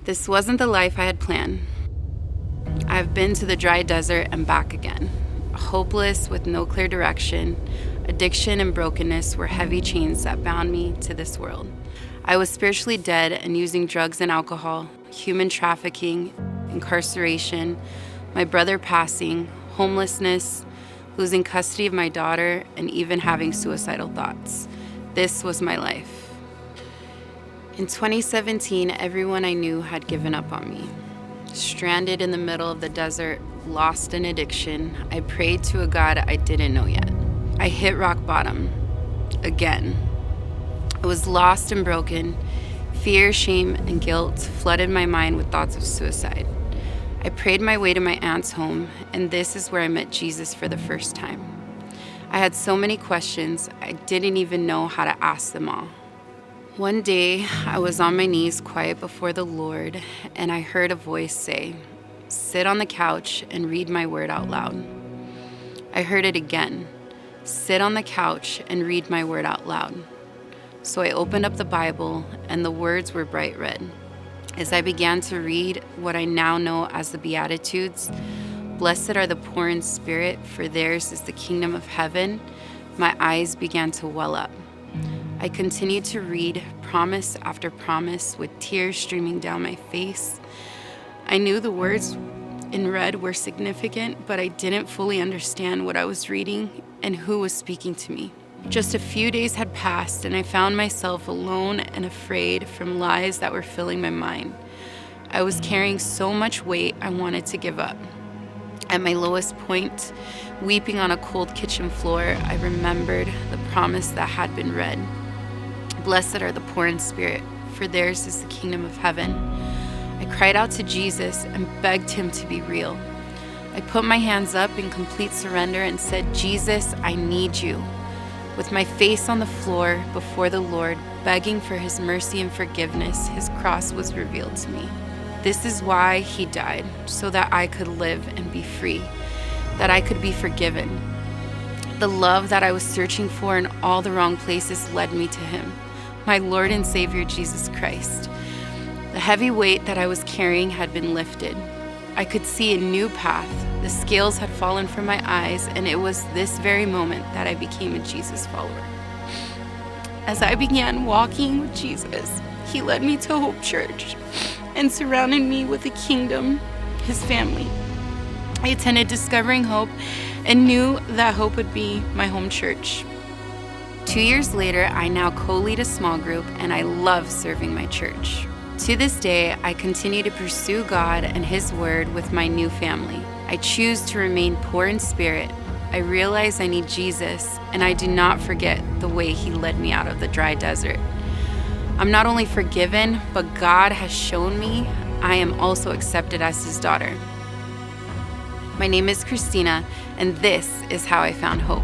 This wasn't the life I had planned. I've been to the dry desert and back again. Hopeless with no clear direction, addiction and brokenness were heavy chains that bound me to this world. I was spiritually dead and using drugs and alcohol, human trafficking, incarceration, my brother passing, homelessness, losing custody of my daughter, and even having suicidal thoughts. This was my life. In 2017, everyone I knew had given up on me. Stranded in the middle of the desert, lost in addiction, I prayed to a God I didn't know yet. I hit rock bottom. Again. I was lost and broken. Fear, shame, and guilt flooded my mind with thoughts of suicide. I prayed my way to my aunt's home, and this is where I met Jesus for the first time. I had so many questions, I didn't even know how to ask them all. One day, I was on my knees quiet before the Lord, and I heard a voice say, "Sit on the couch and read my word out loud." I heard it again, "Sit on the couch and read my word out loud." So I opened up the Bible, and the words were bright red. As I began to read what I now know as the Beatitudes, "Blessed are the poor in spirit, for theirs is the kingdom of heaven," my eyes began to well up. I continued to read promise after promise with tears streaming down my face. I knew the words in red were significant, but I didn't fully understand what I was reading and who was speaking to me. Just a few days had passed, and I found myself alone and afraid from lies that were filling my mind. I was carrying so much weight I wanted to give up. At my lowest point, weeping on a cold kitchen floor, I remembered the promise that had been read. "Blessed are the poor in spirit, for theirs is the kingdom of heaven." I cried out to Jesus and begged him to be real. I put my hands up in complete surrender and said, "Jesus, I need you." With my face on the floor before the Lord, begging for his mercy and forgiveness, his cross was revealed to me. This is why he died, so that I could live and be free, that I could be forgiven. The love that I was searching for in all the wrong places led me to him, my Lord and Savior, Jesus Christ. The heavy weight that I was carrying had been lifted. I could see a new path. The scales had fallen from my eyes, and it was this very moment that I became a Jesus follower. As I began walking with Jesus, he led me to Hope Church and surrounded me with the kingdom, his family. I attended Discovering Hope and knew that Hope would be my home church. 2 years later, I now co-lead a small group, and I love serving my church. To this day, I continue to pursue God and his word with my new family. I choose to remain poor in spirit. I realize I need Jesus, and I do not forget the way he led me out of the dry desert. I'm not only forgiven, but God has shown me I am also accepted as his daughter. My name is Christina, and this is how I found hope.